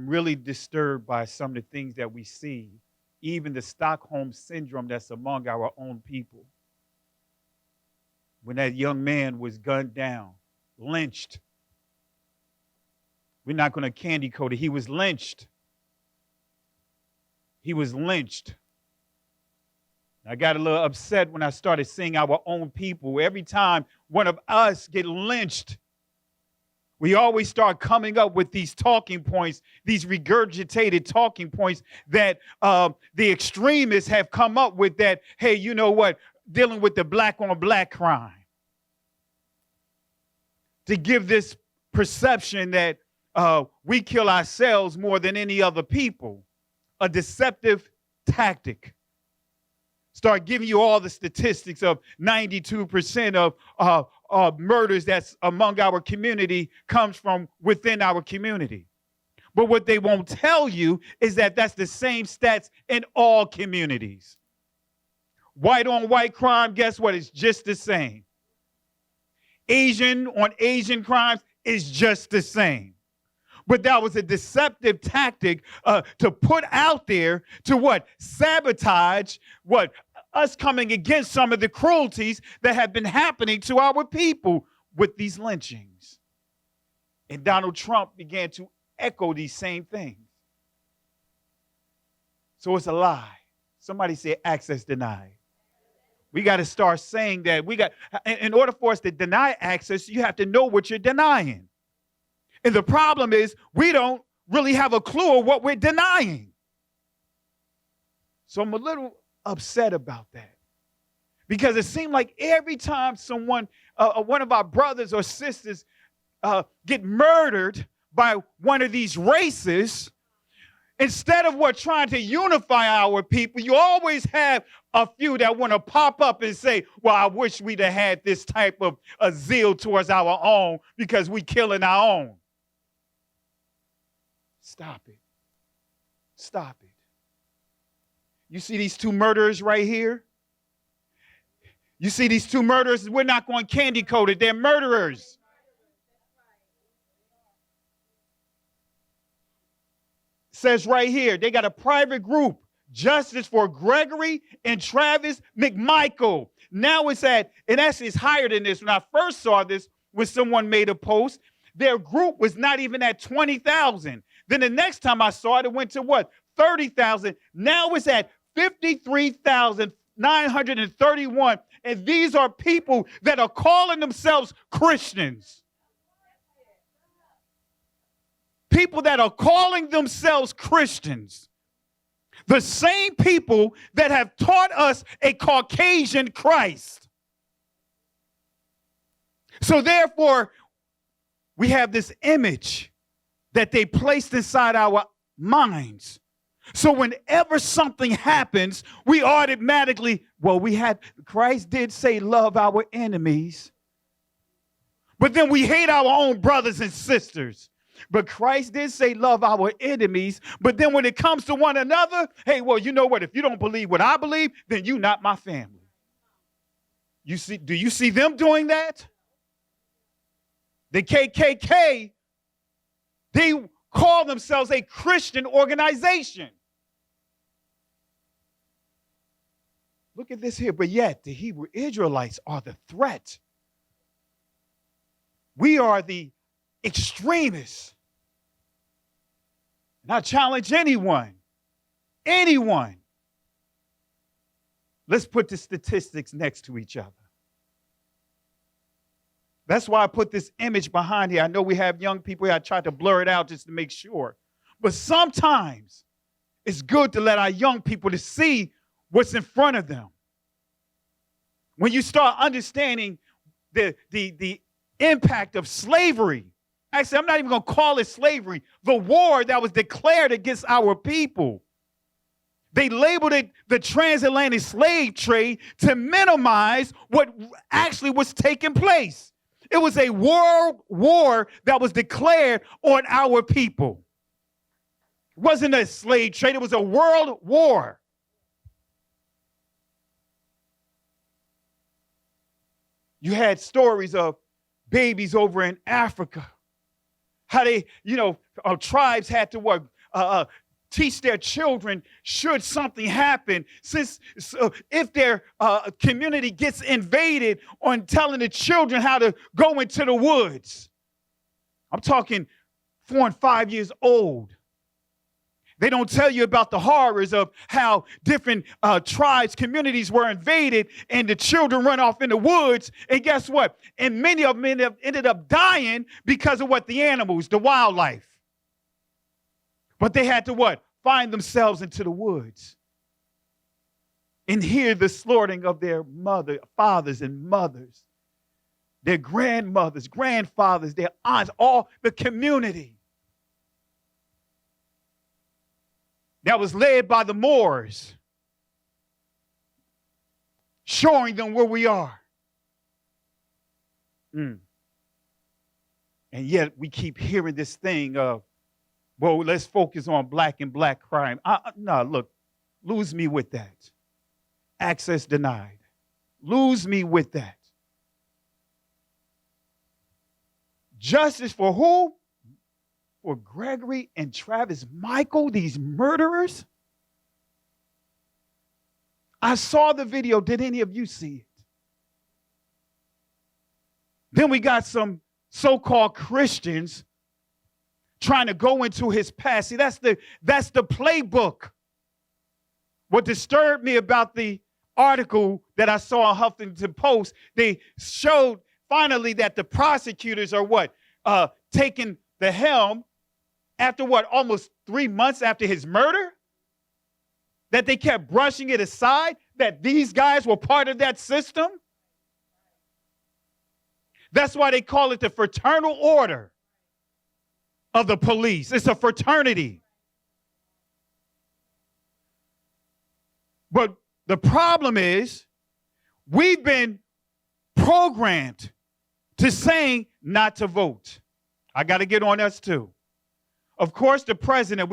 I'm really disturbed by some of the things that we see, even the Stockholm syndrome that's among our own people. When that young man was gunned down, lynched. We're not going to candy coat it. He was lynched. He was lynched. I got a little upset when I started seeing our own people. Every time one of us get lynched, we always start coming up with these talking points, these regurgitated talking points that the extremists have come up with that, hey, you know what, dealing with the black on black crime. To give this perception that we kill ourselves more than any other people, a deceptive tactic. Start giving you all the statistics of 92% of murders that's among our community comes from within our community. But what they won't tell you is that that's the same stats in all communities. White on white crime, guess what? It's just the same. Asian on Asian crimes is just the same. But that was a deceptive tactic to put out there to what? Sabotage what? Us coming against some of the cruelties that have been happening to our people with these lynchings. And Donald Trump began to echo these same things. So it's a lie. Somebody said access denied. We got to start saying that in order for us to deny access, you have to know what you're denying. And the problem is we don't really have a clue of what we're denying. So I'm a little upset about that because it seemed like every time someone, one of our brothers or sisters get murdered by one of these races, instead of trying to unify our people, you always have a few that want to pop up and say, well, I wish we'd have had this type of zeal towards our own because we killing our own. Stop it. Stop it. You see these two murderers right here? You see these two murderers? We're not going candy coated. They're murderers. It says right here, they got a private group, Justice for Gregory and Travis McMichael. Now it's actually it's higher than this. When I first saw this, when someone made a post, their group was not even at 20,000. Then the next time I saw it, it went to what? 30,000. Now it's at 53,931. And these are people that are calling themselves Christians. People that are calling themselves Christians. The same people that have taught us a Caucasian Christ. So therefore, we have this image that they placed inside our minds. So whenever something happens, we automatically, Christ did say love our enemies. But then we hate our own brothers and sisters. But Christ did say love our enemies. But then when it comes to one another, hey, well, you know what? If you don't believe what I believe, then you're not my family. Do you see them doing that? The KKK, they call themselves a Christian organization. Look at this here. But yet, the Hebrew Israelites are the threat. We are the extremists. And I challenge anyone. Let's put the statistics next to each other. That's why I put this image behind here. I know we have young people here. I tried to blur it out just to make sure. But sometimes it's good to let our young people to see what's in front of them. When you start understanding the impact of slavery, actually, I'm not even going to call it slavery, the war that was declared against our people. They labeled it the transatlantic slave trade to minimize what actually was taking place. It was a world war that was declared on our people. It wasn't a slave trade. It was a world war. You had stories of babies over in Africa. How they, tribes had to teach their children should something happen. If their community gets invaded, on telling the children how to go into the woods. I'm talking 4 and 5 years old. They don't tell you about the horrors of how different tribes, communities were invaded, and the children run off in the woods. And guess what? And many of them ended up dying because of what? The animals, the wildlife. But they had to what? Find themselves into the woods and hear the slaughtering of their fathers and mothers, their grandmothers, grandfathers, their aunts, all the community. That was led by the Moors, showing them where we are. And yet we keep hearing this thing of, well, let's focus on black and black crime. No, look, lose me with that. Access denied. Lose me with that. Justice for who? For Gregory and Travis Michael, these murderers? I saw the video. Did any of you see it? Then we got some so-called Christians trying to go into his past. See, that's the playbook. What disturbed me about the article that I saw on Huffington Post, they showed finally that the prosecutors are what? Taking the helm after what? Almost 3 months after his murder? That they kept brushing it aside? That these guys were part of that system? That's why they call it the fraternal order of the police. It's a fraternity. But the problem is, we've been programmed to saying not to vote. I got to get on us too. Of course, the president,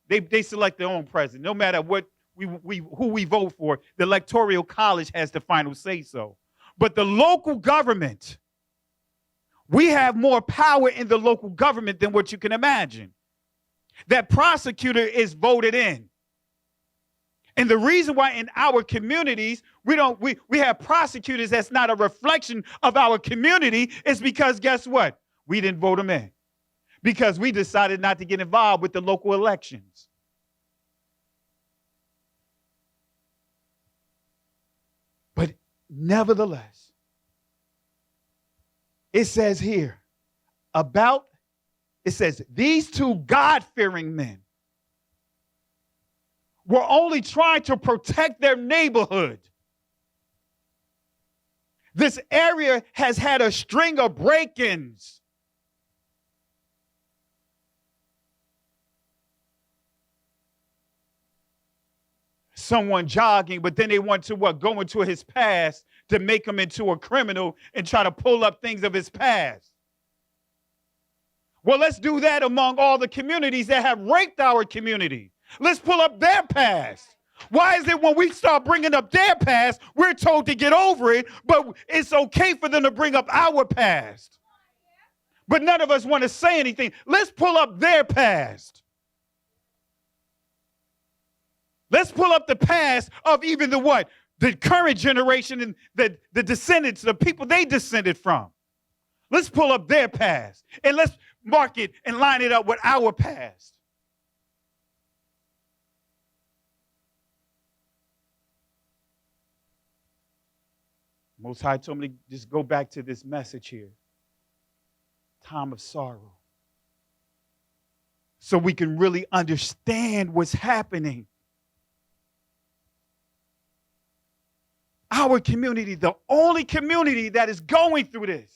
they select their own president. No matter what who we vote for, the Electoral College has the final say so. But the local government, we have more power in the local government than what you can imagine. That prosecutor is voted in. And the reason why in our communities we have prosecutors that's not a reflection of our community is because guess what? We didn't vote them in. Because we decided not to get involved with the local elections. But nevertheless, it says here these two God-fearing men were only trying to protect their neighborhood. This area has had a string of break-ins. Someone jogging, but then they want to go into his past to make him into a criminal and try to pull up things of his past. Well, let's do that among all the communities that have raped our community. Let's pull up their past. Why is it when we start bringing up their past, we're told to get over it, but it's okay for them to bring up our past? But none of us want to say anything. Let's pull up their past. Let's pull up the past of even the current generation and the descendants, the people they descended from. Let's pull up their past and let's mark it and line it up with our past. Most High told me to just go back to this message here. Time of sorrow. So we can really understand what's happening. Our community, the only community that is going through this.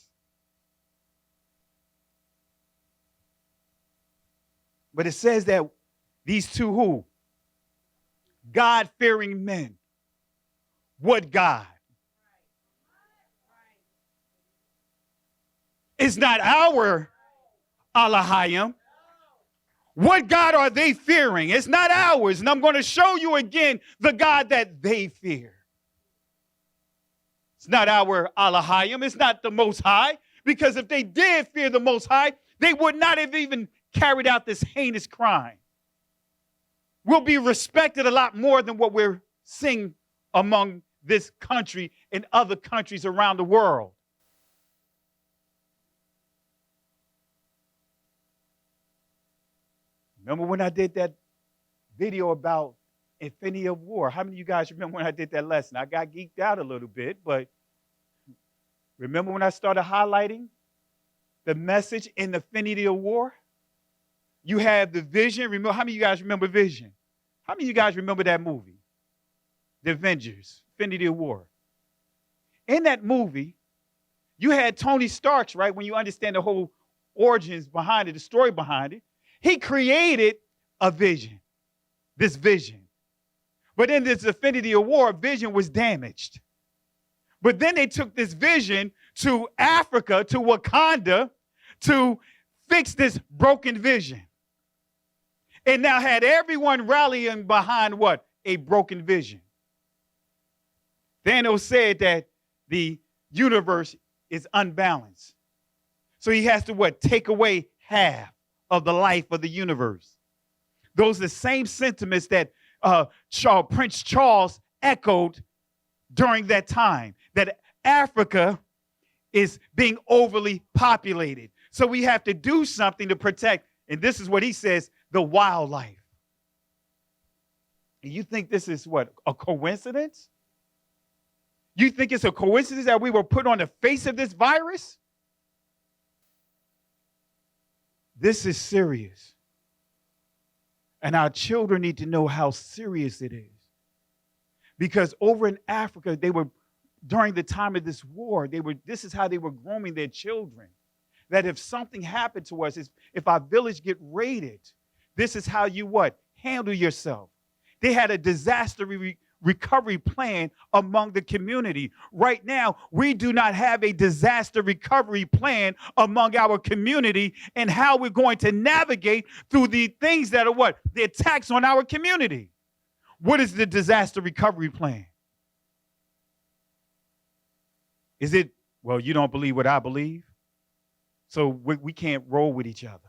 But it says that these two who? God-fearing men. What God? It's not our Elohim. What God are they fearing? It's not ours. And I'm going to show you again the God that they fear. It's not our Elohim. It's not the Most High. Because if they did fear the Most High, they would not have even carried out this heinous crime will be respected a lot more than what we're seeing among this country and other countries around the world. Remember when I did that video about Infinity of War? How many of you guys remember when I did that lesson? I got geeked out a little bit, but remember when I started highlighting the message in Infinity of War? You have the vision. Remember, how many of you guys remember Vision? How many of you guys remember that movie? The Avengers, Infinity of War. In that movie, you had Tony Stark, right? When you understand the whole origins behind it, the story behind it, he created a vision, this vision. But in this Infinity of War, Vision was damaged. But then they took this vision to Africa, to Wakanda, to fix this broken vision. And now had everyone rallying behind what? A broken vision. Thanos said that the universe is unbalanced. So he has to what? Take away half of the life of the universe. Those are the same sentiments that Prince Charles echoed during that time, that Africa is being overly populated. So we have to do something to protect, and this is what he says, the wildlife. And you think this is what, a coincidence? You think it's a coincidence that we were put on the face of this virus? This is serious. And our children need to know how serious it is. Because over in Africa, they were, during the time of this war, this is how they were grooming their children. That if something happened to us, if our village get raided, this is how you what? Handle yourself. They had a disaster recovery plan among the community. Right now, we do not have a disaster recovery plan among our community and how we're going to navigate through the things that are what? The attacks on our community. What is the disaster recovery plan? Is it, well, you don't believe what I believe, so we can't roll with each other.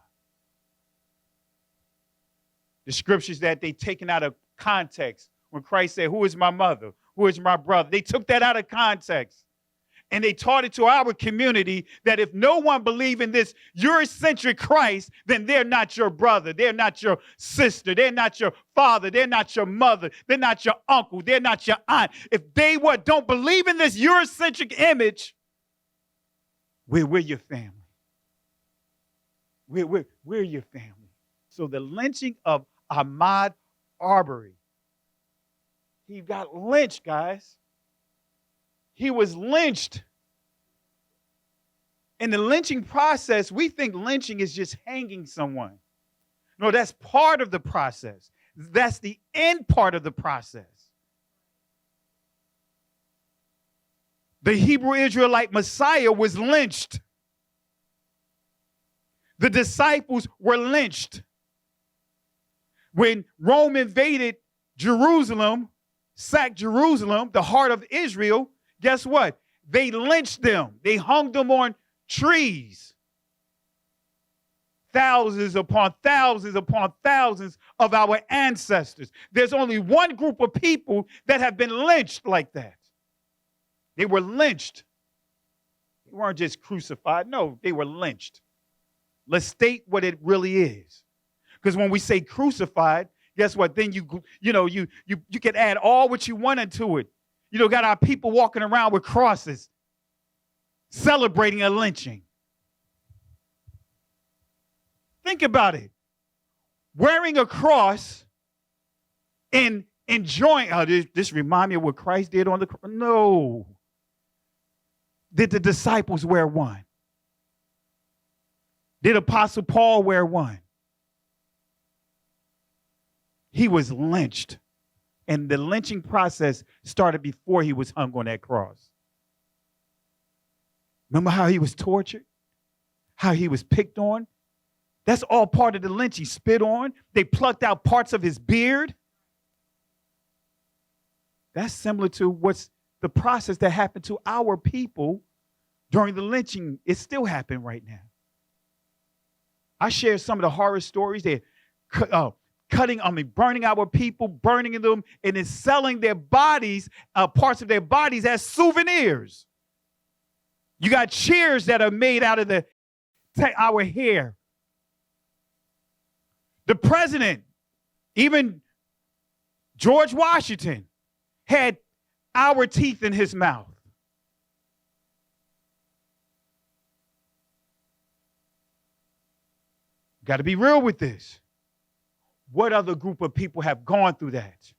The scriptures that they taken out of context, when Christ said, who is my mother? Who is my brother? They took that out of context. And they taught it to our community that if no one believes in this Eurocentric Christ, then they're not your brother. They're not your sister. They're not your father. They're not your mother. They're not your uncle. They're not your aunt. If they don't believe in this Eurocentric image, we're your family. We're your family. So the lynching of Ahmaud Arbery, he got lynched, guys. He was lynched. In the lynching process, we think lynching is just hanging someone. No, that's part of the process. That's the end part of the process. The Hebrew Israelite Messiah was lynched. The disciples were lynched. When Rome invaded Jerusalem, sacked Jerusalem, the heart of Israel, guess what? They lynched them. They hung them on trees. Thousands upon thousands upon thousands of our ancestors. There's only one group of people that have been lynched like that. They were lynched. They weren't just crucified. No, they were lynched. Let's state what it really is. Because when we say crucified, guess what? Then you can add all what you want into it. Got our people walking around with crosses, celebrating a lynching. Think about it. Wearing a cross and enjoying, this remind me of what Christ did on the cross. No. Did the disciples wear one? Did Apostle Paul wear one? He was lynched. And the lynching process started before he was hung on that cross. Remember how he was tortured? How he was picked on? That's all part of the lynching. Spit on. They plucked out parts of his beard. That's similar to what's the process that happened to our people during the lynching. It's still happening right now. I shared some of the horror stories. They're burning our people, burning them, and then selling their bodies, parts of their bodies as souvenirs. You got chairs that are made out of our hair. The president, even George Washington, had our teeth in his mouth. Got to be real with this. What other group of people have gone through that?